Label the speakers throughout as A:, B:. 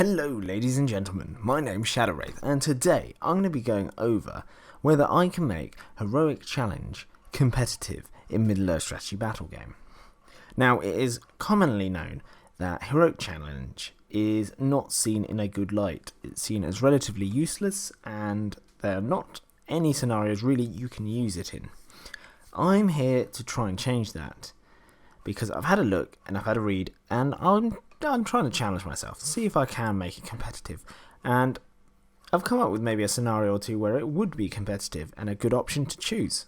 A: Hello ladies and gentlemen, my name's Wraith, and today I'm going to be going over whether I can make Heroic Challenge competitive in Middle-earth strategy battle game. Now, it is commonly known that Heroic Challenge is not seen in a good light. It's seen as relatively useless, and there are not any scenarios really you can use it in. I'm here to try and change that, because I've had a look and I've had a read, and I'm trying to challenge myself to see if I can make it competitive, and I've come up with maybe a scenario or two where it would be competitive and a good option to choose.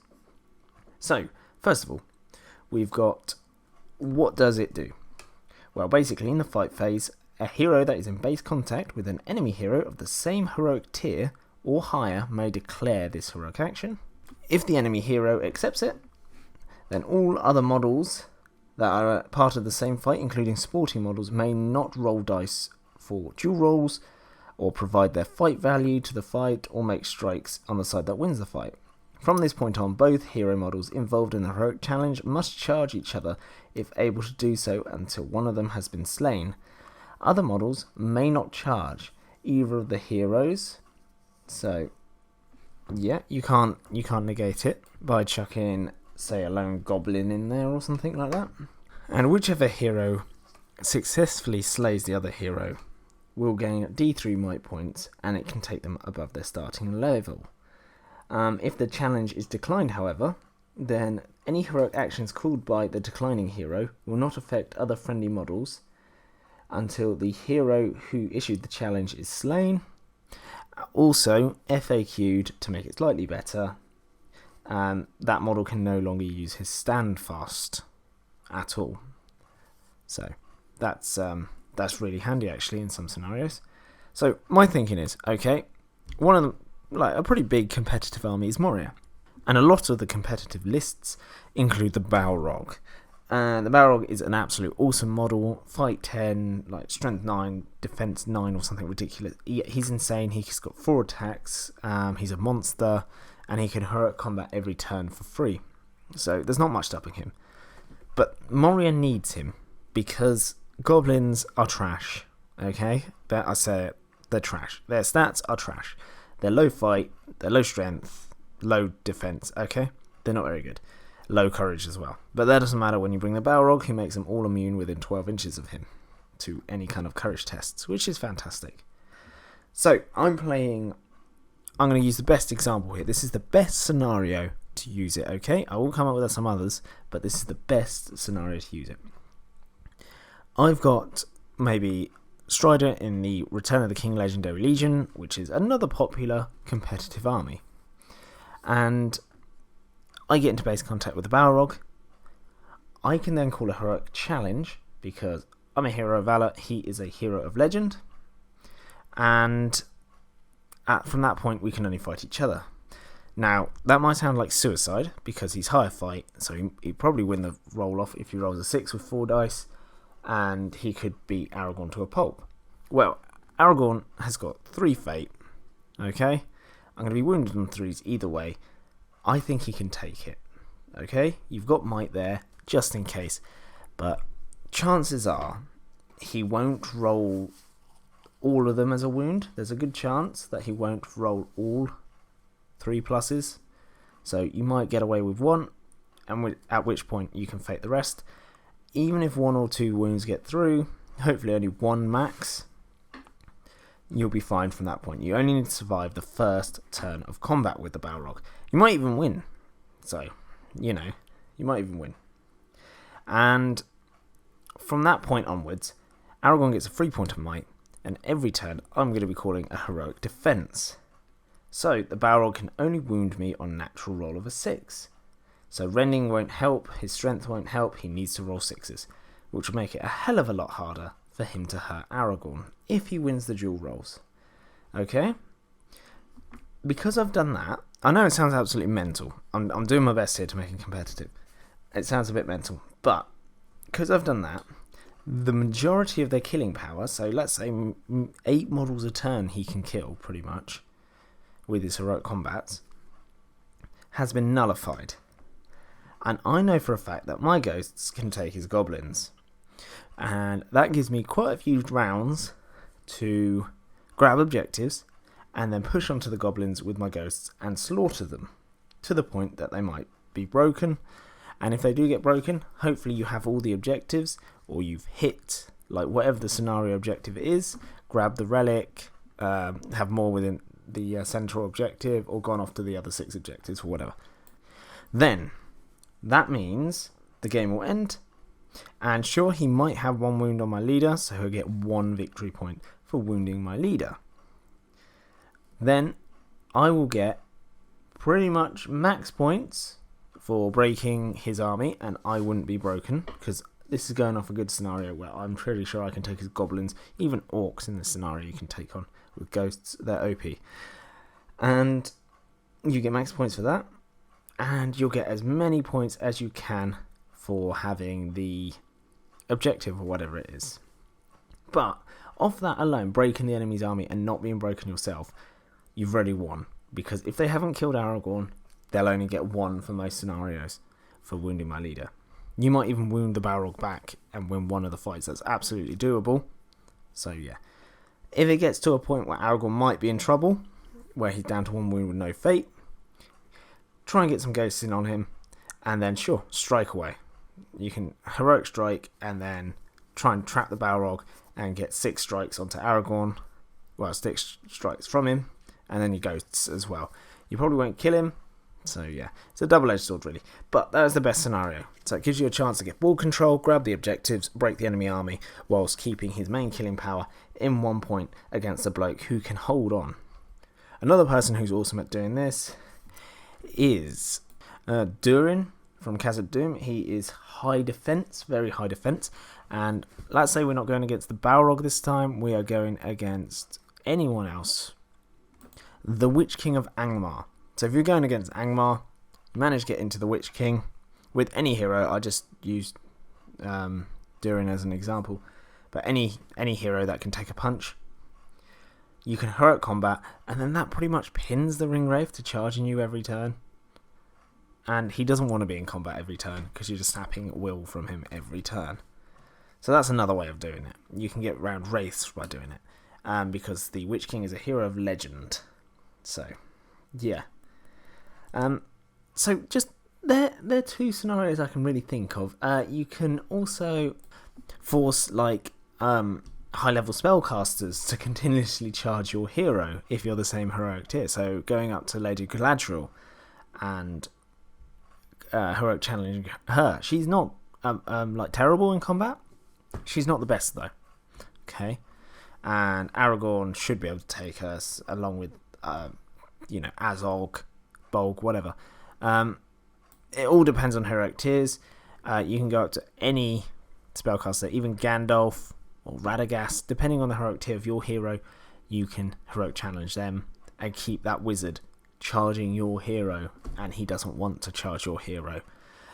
A: So, first of all, we've got, what does it do? Well, basically in the fight phase, a hero that is in base contact with an enemy hero of the same heroic tier or higher may declare this heroic action. If the enemy hero accepts it, then all other models that are part of the same fight, including sporting models, may not roll dice for dual rolls, or provide their fight value to the fight, or make strikes on the side that wins the fight. From this point on, both hero models involved in the heroic challenge must charge each other if able to do so until one of them has been slain. Other models may not charge either of the heroes, so yeah, you can't negate it by chucking, say, a lone goblin in there or something like that. And whichever hero successfully slays the other hero will gain D3 might points, and it can take them above their starting level. If the challenge is declined, however, then any heroic actions called by the declining hero will not affect other friendly models until the hero who issued the challenge is slain. Also, FAQ'd to make it slightly better, that model can no longer use his stand fast at all. So that's really handy actually in some scenarios. So my thinking is, okay, one of them, like a pretty big competitive army, is Moria, and a lot of the competitive lists include the Balrog. And the Balrog is an absolute awesome model, fight 10, like strength 9, defense 9 or something ridiculous. He's insane. He's got 4 attacks, he's a monster, and he can heroic combat every turn for free. So there's not much stopping him. But Moria needs him because goblins are trash. Okay? I say it, they're trash. Their stats are trash. They're low fight, they're low strength, low defense. Okay? They're not very good. Low courage as well. But that doesn't matter when you bring the Balrog, who makes them all immune within 12 inches of him to any kind of courage tests, which is fantastic. So I'm going to use the best example here. This is the best scenario to use it, okay? I will come up with some others, but this is the best scenario to use it. I've got maybe Strider in the Return of the King Legendary Legion, which is another popular competitive army. And I get into base contact with the Balrog. I can then call a heroic challenge because I'm a hero of valor, he is a hero of legend. And from that point, we can only fight each other. Now, that might sound like suicide because he's higher fight, so he'd probably win the roll off if he rolls a 6 with 4 dice, and he could beat Aragorn to a pulp. Well, Aragorn has got 3 fate, okay? I'm going to be wounded on 3s either way. I think he can take it, okay? You've got might there, just in case, but chances are he won't roll all of them as a wound. There's a good chance that he won't roll all 3 pluses, so you might get away with 1, and at which point you can fate the rest. Even if 1 or 2 wounds get through, hopefully only 1 max, you'll be fine from that point. You only need to survive the first turn of combat with the Balrog. You might even win, so you might even win. And from that point onwards, Aragorn gets a 3 point of might, and every turn I'm going to be calling a heroic defense. So the Balrog can only wound me on natural roll of a 6. So rending won't help, his strength won't help, he needs to roll 6s, which will make it a hell of a lot harder for him to hurt Aragorn if he wins the dual rolls. Okay? Because I've done that, I know it sounds absolutely mental. I'm doing my best here to make it competitive. It sounds a bit mental, but because I've done that, the majority of their killing power, so let's say 8 models a turn he can kill pretty much with his heroic combats, has been nullified. And I know for a fact that my ghosts can take his goblins. And that gives me quite a few rounds to grab objectives and then push onto the goblins with my ghosts and slaughter them to the point that they might be broken. And if they do get broken, hopefully you have all the objectives, or you've hit like whatever the scenario objective is, grab the relic, have more within the central objective, or gone off to the other 6 objectives or whatever. Then that means the game will end, and sure, he might have 1 wound on my leader, so he'll get 1 victory point for wounding my leader. Then I will get pretty much max points for breaking his army, and I wouldn't be broken, because this is going off a good scenario where I'm pretty sure I can take his goblins, even orcs in this scenario you can take on with ghosts. They're OP. And you get max points for that, and you'll get as many points as you can for having the objective or whatever it is. But off that alone, breaking the enemy's army and not being broken yourself, you've already won, because if they haven't killed Aragorn, they'll only get 1 for most scenarios for wounding my leader. You might even wound the Balrog back and win one of the fights. That's absolutely doable. So yeah, if it gets to a point where Aragorn might be in trouble, where he's down to 1 wound with no fate, try and get some ghosts in on him, and then sure, strike away. You can heroic strike and then try and trap the Balrog and get 6 strikes onto Aragorn. Well, 6 strikes from him, and then your ghosts as well. You probably won't kill him, so yeah, it's a double-edged sword really. But that is the best scenario. So it gives you a chance to get ball control, grab the objectives, break the enemy army, whilst keeping his main killing power in 1 point against a bloke who can hold on. Another person who's awesome at doing this is Durin from Khazad Dûm. He is high defense, very high defense, and let's say we're not going against the Balrog this time, we are going against anyone else. The Witch King of Angmar. So if you're going against Angmar, you manage to get into the Witch King with any hero. I just used Durin as an example, but any hero that can take a punch, you can heroic combat, and then that pretty much pins the Ring Wraith to charging you every turn. And he doesn't want to be in combat every turn, because you're just sapping will from him every turn. So that's another way of doing it. You can get around Wraiths by doing it, because the Witch King is a hero of legend. So, yeah. So just they're 2 scenarios I can really think of. You can also force like high-level spellcasters to continuously charge your hero if you're the same heroic tier. So going up to Lady Galadriel and heroic challenge her. She's not like terrible in combat. She's not the best though. Okay, and Aragorn should be able to take her along with Azog, Bolg, whatever. It all depends on heroic tiers. You can go up to any spellcaster, even Gandalf or Radagast, depending on the heroic tier of your hero. You can heroic challenge them and keep that wizard charging your hero, and he doesn't want to charge your hero.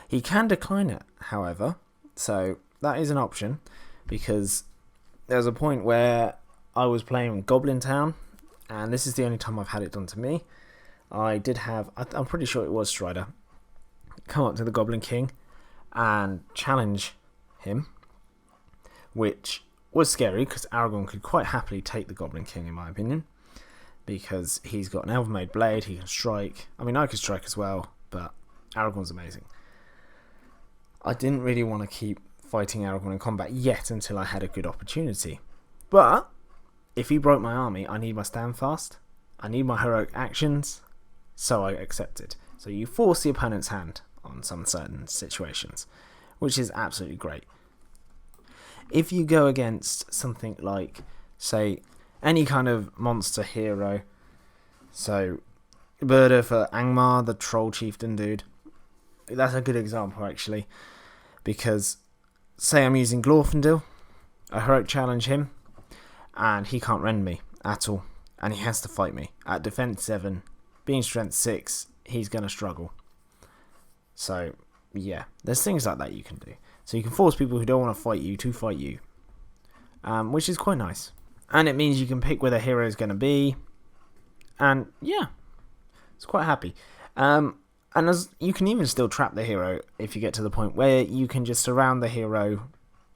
A: He can decline it, however, so that is an option, because there was a point where I was playing Goblin Town, and this is the only time I've had it done to me. I did have, I'm pretty sure it was Strider, come up to the Goblin King and challenge him, which was scary because Aragorn could quite happily take the Goblin King, in my opinion, because he's got an Elven-made blade, he can strike. I mean, I could strike as well, but Aragorn's amazing. I didn't really want to keep fighting Aragorn in combat yet until I had a good opportunity. But if he broke my army, I need my stand fast, I need my heroic actions, so I accepted. So you force the opponent's hand on some certain situations, which is absolutely great. If you go against something like, say, any kind of monster hero, so Burda for Angmar, the troll chieftain dude, that's a good example actually, because say I'm using Glorfindel, I heroic challenge him, and he can't rend me at all, and he has to fight me. At defense 7, being strength 6, he's going to struggle. So yeah, there's things like that you can do. So you can force people who don't want to fight you, which is quite nice. And it means you can pick where the hero is going to be. And yeah, it's quite happy. And as you can even still trap the hero if you get to the point where you can just surround the hero,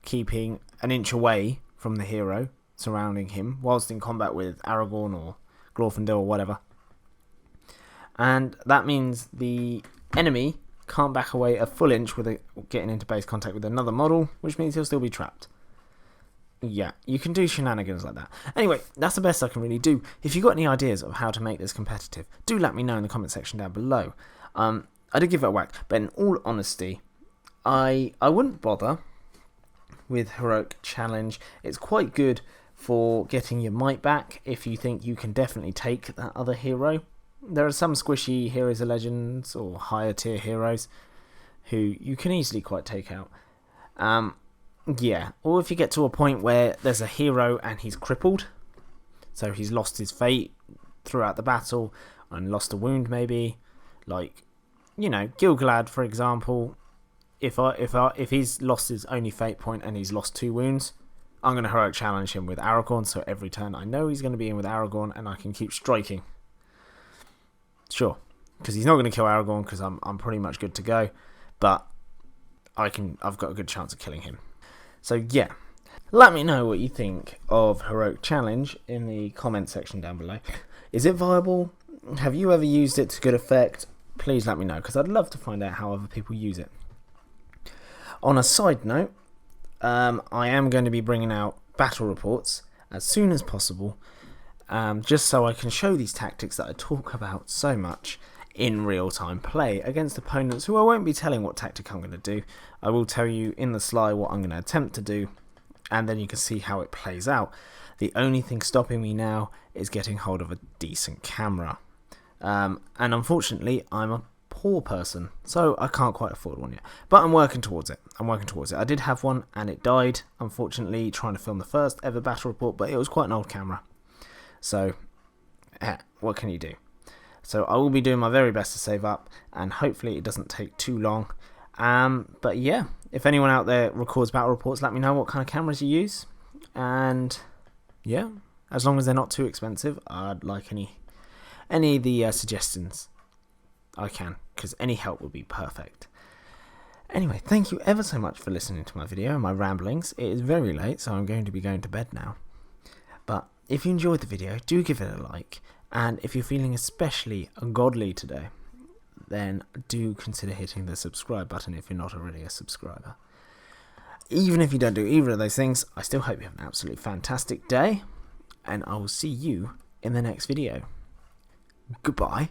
A: keeping an inch away from the hero surrounding him whilst in combat with Aragorn or Glorfindel or whatever. And that means the enemy can't back away a full inch with getting into base contact with another model, which means he'll still be trapped. Yeah, you can do shenanigans like that. Anyway, that's the best I can really do. If you've got any ideas of how to make this competitive, do let me know in the comment section down below. I did give it a whack, but in all honesty, I wouldn't bother with Heroic Challenge. It's quite good for getting your might back if you think you can definitely take that other hero. There are some squishy Heroes of Legends or higher tier heroes who you can easily quite take out. Yeah, or if you get to a point where there's a hero and he's crippled, so he's lost his fate throughout the battle and lost a wound maybe, like, you know, Gil-galad for example. If he's lost his only fate point and he's lost 2 wounds, I'm going to Heroic Challenge him with Aragorn, so every turn I know he's going to be in with Aragorn and I can keep striking. Sure, because he's not going to kill Aragorn because I'm pretty much good to go, but I've got a good chance of killing him. So yeah, let me know what you think of Heroic Challenge in the comment section down below. Is it viable? Have you ever used it to good effect? Please let me know, because I'd love to find out how other people use it. On a side note, I am going to be bringing out battle reports as soon as possible, just so I can show these tactics that I talk about so much in real-time play against opponents who I won't be telling what tactic I'm going to do. I will tell you in the sly what I'm going to attempt to do, and then you can see how it plays out. The only thing stopping me now is getting hold of a decent camera. And unfortunately, I'm a poor person, so I can't quite afford one yet. But I'm working towards it. I did have one, and it died, unfortunately, trying to film the first ever battle report, but it was quite an old camera. So, what can you do? So I will be doing my very best to save up, and hopefully it doesn't take too long. But yeah, if anyone out there records battle reports, let me know what kind of cameras you use. And yeah, as long as they're not too expensive, I'd like any of the suggestions I can, because any help would be perfect. Anyway, thank you ever so much for listening to my video and my ramblings. It is very late, so I'm going to be going to bed now. But if you enjoyed the video, do give it a like. And if you're feeling especially ungodly today, then do consider hitting the subscribe button if you're not already a subscriber. Even if you don't do either of those things, I still hope you have an absolutely fantastic day, and I will see you in the next video. Goodbye.